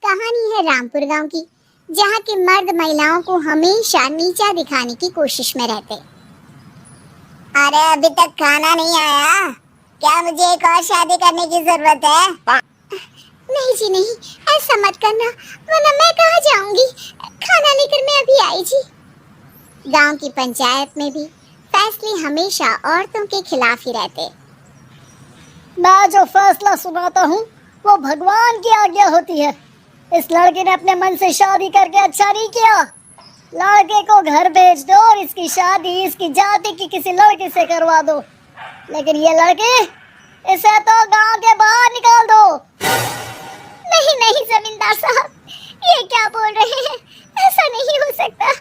कहानी है रामपुर गांव की, जहां के मर्द महिलाओं को हमेशा नीचा दिखाने की कोशिश में रहते। अरे अभी तक खाना नहीं आया, क्या मुझे एक और शादी करने की जरूरत है? नहीं जी नहीं, ऐसा मत करना, वरना मैं कहाँ जाऊंगी। खाना लेकर मैं अभी आई जी। गांव की पंचायत में भी फैसले हमेशा औरतों के खिलाफ ही रहते। मैं जो फैसला सुनाता हूँ वो भगवान की आज्ञा होती है। इस लड़के ने अपने मन से शादी करके अच्छा नहीं किया। लड़के को घर भेज दो और इसकी शादी इसकी जाति की किसी लड़के से करवा दो, लेकिन ये लड़के, इसे तो गांव के बाहर निकाल दो। नहीं नहीं जमींदार साहब, ये क्या बोल रहे हैं? ऐसा नहीं हो सकता।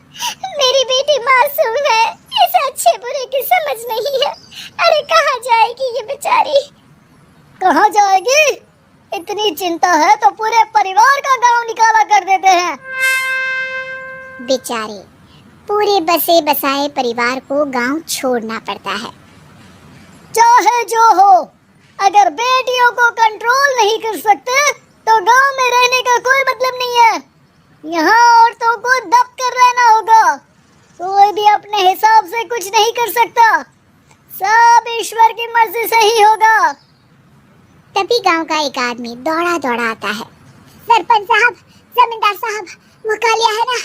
मेरी बेटी मासूम है, इसे अच्छे बुरे की समझ नहीं है। अरे कहाँ जाएगी ये बेचारी? कहाँ जाएगी? इतनी चिंता है तो पूरे परिवार का गांव निकाला कर देते हैं। बेचारे पूरे बसे बसाए परिवार को गांव छोड़ना पड़ता है। चाहे जो हो, अगर बेटियों को कंट्रोल नहीं कर सकते तो गांव में रहने का कोई मतलब नहीं है। यहाँ औरतों को दब कर रहना होगा। कोई भी अपने हिसाब से कुछ नहीं कर सकता, सब ईश्वर की मर्जी से ही होगा। तभी गांव का एक आदमी दौड़ा दौड़ा आता है। सरपंच साहब, जमींदार साहब, वो कालिया है ना,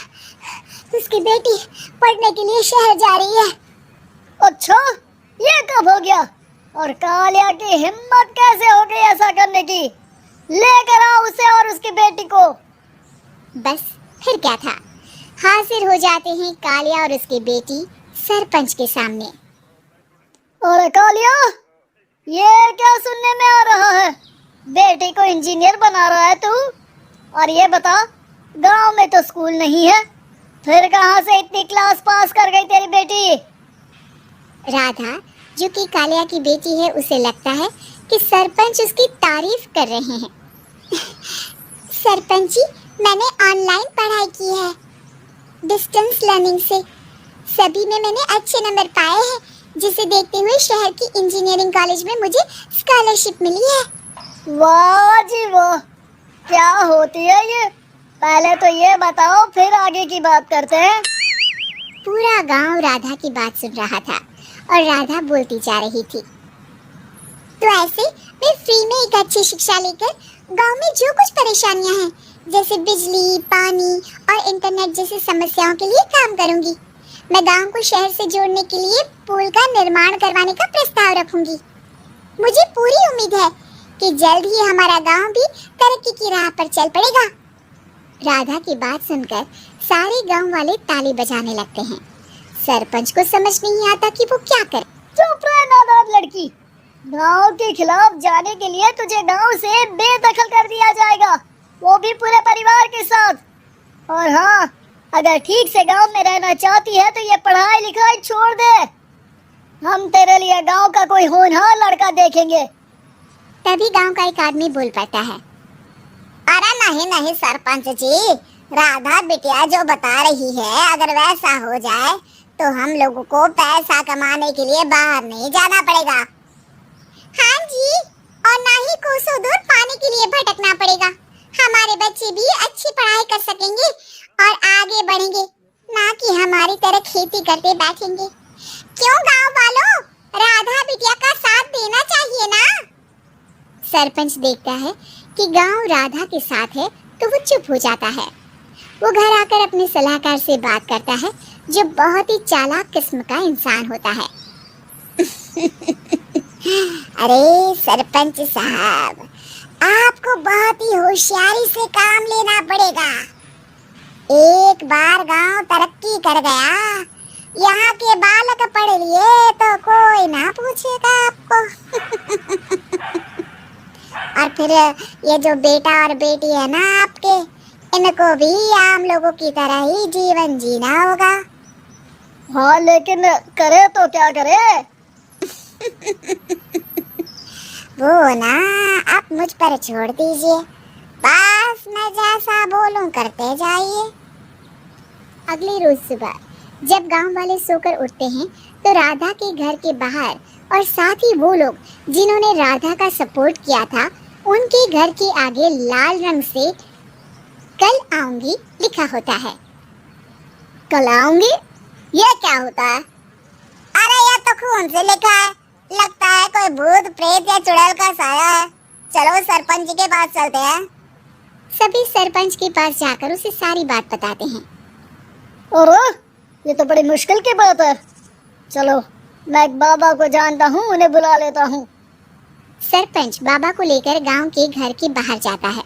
उसकी बेटी पढ़ने के लिए शहर जा रही है। अच्छा, ये कब हो गया? और कालिया की हिम्मत कैसे हो गई ऐसा करने की? लेकर आओ उसे और उसकी बेटी को। बस फिर क्या था, हाजिर हो जाते हैं कालिया और उसकी बेटी सरपंच के सामने। और कालिया, ये क्या सुनने में आ रहा है? बेटी को इंजीनियर बना रहा है तू? और ये बता, गांव में तो स्कूल नहीं है, फिर कहां से इतनी क्लास पास कर गई तेरी बेटी? राधा, जो कि कालिया की बेटी है, उसे लगता है कि सरपंच उसकी तारीफ कर रहे हैं। सरपंच जी, मैंने ऑनलाइन पढ़ाई की है, डिस्टेंस लर्निंग से। सभी में मैंने अच्छे नंबर पाए हैं, जिसे देखते हुए शहर की इंजीनियरिंग कॉलेज में मुझे स्कॉलरशिप मिली है। वाह जी वाह, क्या होती है ये? पहले तो ये बताओ, फिर आगे की बात करते हैं। पूरा गांव राधा की बात सुन रहा था और राधा बोलती जा रही थी। तो ऐसे मैं फ्री में एक अच्छी शिक्षा लेकर गांव में जो कुछ परेशानियां हैं, जैसे बिजली, पानी और इंटरनेट जैसी समस्याओं के लिए काम करूंगी। मैं गांव को शहर से जोड़ने के लिए पुल का निर्माण करवाने का प्रस्ताव रखूंगी। मुझे पूरी उम्मीद है कि जल्द ही हमारा गांव भी तरक्की की राह पर चल पड़ेगा। राधा की बात सुनकर सारे गांव वाले ताली बजाने लगते हैं। सरपंच को समझ नहीं आता कि वो क्या करे। चुप रह नादान लड़की, गांव के खिलाफ जाने के लिए तुझे गांव से बेदखल कर दिया जाएगा, वो भी पूरे परिवार के साथ। और हाँ, अगर ठीक से गांव में रहना चाहती है तो ये पढ़ाई लिखाई छोड़ दे। हम तेरे लिए गांव का कोई होनहार लड़का देखेंगे। तभी गांव का एक आदमी बोल पड़ता है। अरे नहीं नहीं सरपंच जी, राधा बिटिया जो बता रही है, अगर वैसा हो जाए तो हम लोगों को पैसा कमाने के लिए बाहर नहीं जाना पड़ेगा। हाँ जी, और ना ही कोसों दूर पानी के लिए भटकना पड़ेगा। हमारे बच्चे भी अच्छी पढ़ाई कर सकेंगे और आगे बढ़ेंगे, ना कि हमारी तरह खेती करते बैठेंगे। क्यों गांव वालों, राधा बिटिया का साथ देना चाहिए ना। सरपंच देखता है कि गांव राधा के साथ है तो वो चुप हो जाता है। वो घर आकर अपने सलाहकार से बात करता है, जो बहुत ही चालाक किस्म का इंसान होता है। अरे सरपंच साहब, आपको बहुत ही होशियारी से काम लेना पड़ेगा। एक बार गांव तरक्की कर गया, यहाँ के बालक पढ़ लिए तो कोई ना पूछेगा आपको। और फिर ये जो बेटा और बेटी है ना आपके, इनको भी आम लोगों की तरह ही जीवन जीना होगा। हाँ, लेकिन करे तो क्या करे? वो ना आप मुझ पर छोड़ दीजिए, बस मैं जैसा बोलूं करते जाइए। अगली रोज सुबह जब गांव वाले सोकर उठते हैं तो राधा के घर के बाहर और साथ ही वो लोग जिन्होंने राधा का सपोर्ट किया था उनके घर के आगे लाल रंग से कल आऊंगी लिखा होता है। कल आऊंगी? ये क्या होता है? अरे ये तो खून से लिखा है, लगता है कोई भूत प्रेत या चुड़ैल का साया है। चलो सरपंच के पास चलते हैं। सभी सरपंच के पास जाकर उसे सारी बात बताते हैं। और ये तो बड़ी मुश्किल की बात है। चलो मैं एक बाबा को जानता हूँ, उन्हें बुला लेता हूँ। सरपंच बाबा को लेकर गांव के घर के बाहर जाता है।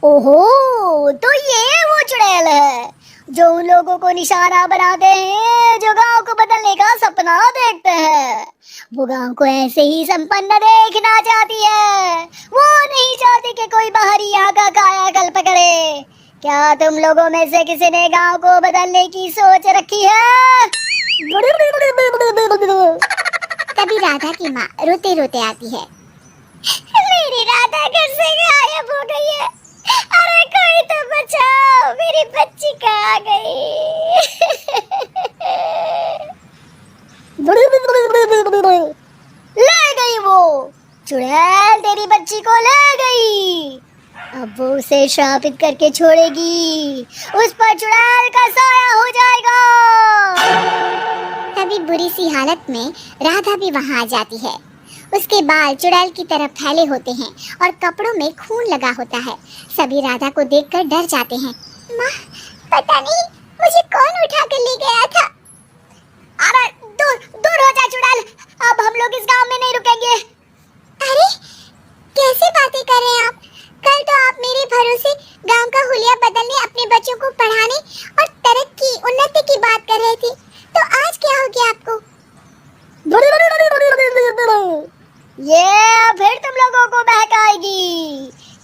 ओहो, तो ये वो चुड़ैल है जो उन लोगों को निशाना बनाते हैं जो गांव को बदलने का सपना देखते हैं। वो गांव को ऐसे ही संपन्न देखना चाहती है। वो नहीं चाहती कि कोई बाहरी यहाँ का कायाकल्प करे। क्या तुम लोगों में से किसी ने गांव को बदलने की सोच रखी है? तभी राधा की माँ रोते रोते आती है। मेरी राधा घर से गायब हो गई है। अरे कोई तो बचाओ, मेरी बच्ची कहाँ गई? ले गई वो चुड़ैल, तेरी बच्ची को ले गई। अब वो उसे श्रापित करके छोड़ेगी, उस पर चुड़ैल का साया हो जाएगा। तभी बुरी सी हालत में राधा भी वहाँ आ जाती है। उसके बाल चुड़ैल की तरफ फैले होते हैं और कपड़ों में खून लगा होता है। सभी राधा को देखकर डर जाते हैं। माँ, पता नहीं मुझे कौन उठा कर ले गया था। अरे दूर दूर हो जा चुड़ैल, अब हम लोग इस गांव में नहीं रुकेंगे। अरे कैसी बातें कर रहे हैं आप? कल तो आप मेरे भरोसे गांव का हुलिया बदलने, अपने बच्चों को पढ़ाने और तरक्की उन्नति की बात कर रहे थे, तो आज क्या हो गया आपको? ये फिर तुम लोगों को बहकाएगी।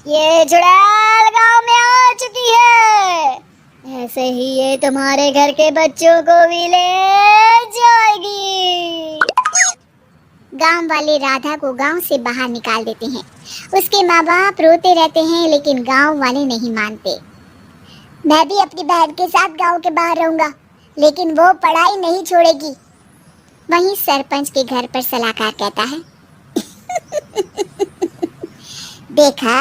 ये चुड़ैल गांव में आ चुकी है। ऐसे ही ये तुम्हारे घर के बच्चों को भी ले जाएगी। गांव वाले राधा को गांव से बाहर निकाल देते हैं। उसके माँ बाप रोते रहते हैं लेकिन गांव वाले नहीं मानते। मैं भी अपनी बहन के साथ गांव के बाहर रहूंगा, लेकिन वो पढ़ाई नहीं छोड़ेगी। वहीं सरपंच के घर पर सलाहकार कहता है, देखा,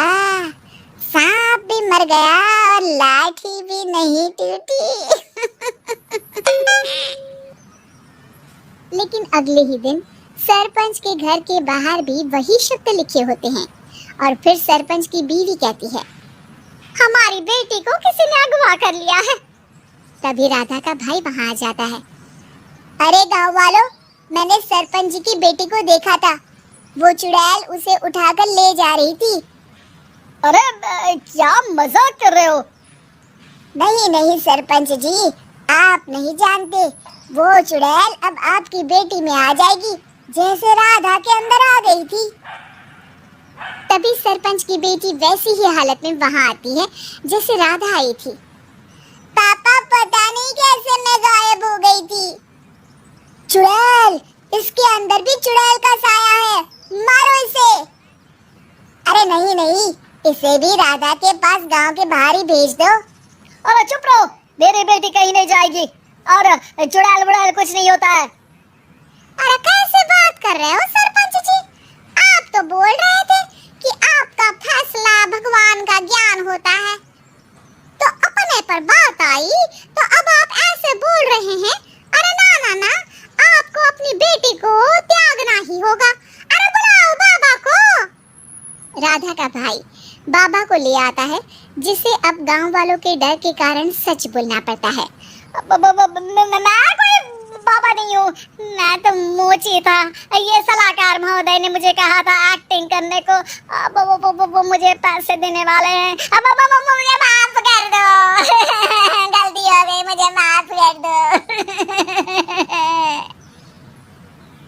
सांप भी मर गया और लाठी भी नहीं टूटी। लेकिन अगले ही दिन सरपंच के घर के बाहर भी वही शब्द लिखे होते हैं और फिर सरपंच की बीवी कहती है, हमारी बेटी को किसी ने अगवा कर लिया है। तभी राधा का भाई वहाँ आ जाता है। अरे गांव वालों, मैंने सरपंच जी की बेटी को देखा था। वो चुड़ैल उसे उठाकर ले जा रही थी। अरे क्या मजाक कर रहे हो? नहीं नहीं सरपंच जी, आप नहीं जानते। वो चुड़ैल अब आपकी बेटी में आ जाएगी, जैसे राधा के अंदर आ गई थी। तभी सरपंच की बेटी वैसी ही हालत में वहाँ आती है जैसे राधा आई थी। पापा, पता नहीं कैसे मैं गायब हो गई थी। चुड़ैल, इसके अंदर भी चुड़ैल का साया है, मारो इसे। अरे नहीं नहीं, इसे भी राधा के पास गांव के बाहर ही भेज दो। अरे चुप रहो, मेरी बेटी कहीं नहीं जाएगी और चुड़ैल वुड़ैल कुछ नहीं होता है। अरे कैसे बात कर रहे हो सरपंच जी? आप तो बोल रहे थे कि आपका फैसला भगवान का ज्ञान होता है, तो अपने पर बात आई तो अब आप ऐसे बोल रहे हैं। अरे ना ना ना, आपको अपनी बेटी को त्यागना ही होगा। अरे बुलाओ बाबा को। राधा का भाई बाबा को ले आता है, जिसे अब गांव वालों के डर के कारण सच बोलना पड़ता है। मैं कोई बाबा नहीं हूँ, मैं तो मोची था। ये सलाहकार महोदय ने मुझे कहा था एक्टिंग करने को। वो मुझे पैसे देने वाले हैं। मुझे माफ कर दो। गलती हो गई, मुझे माफ कर दो।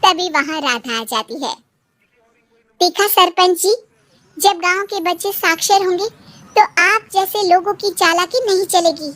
तभी वहाँ राधा आ जाती है। देखा सरपंच जी, जब गांव के बच्चे साक्षर होंगे तो आप जैसे लोगों की चालाकी नहीं चलेगी।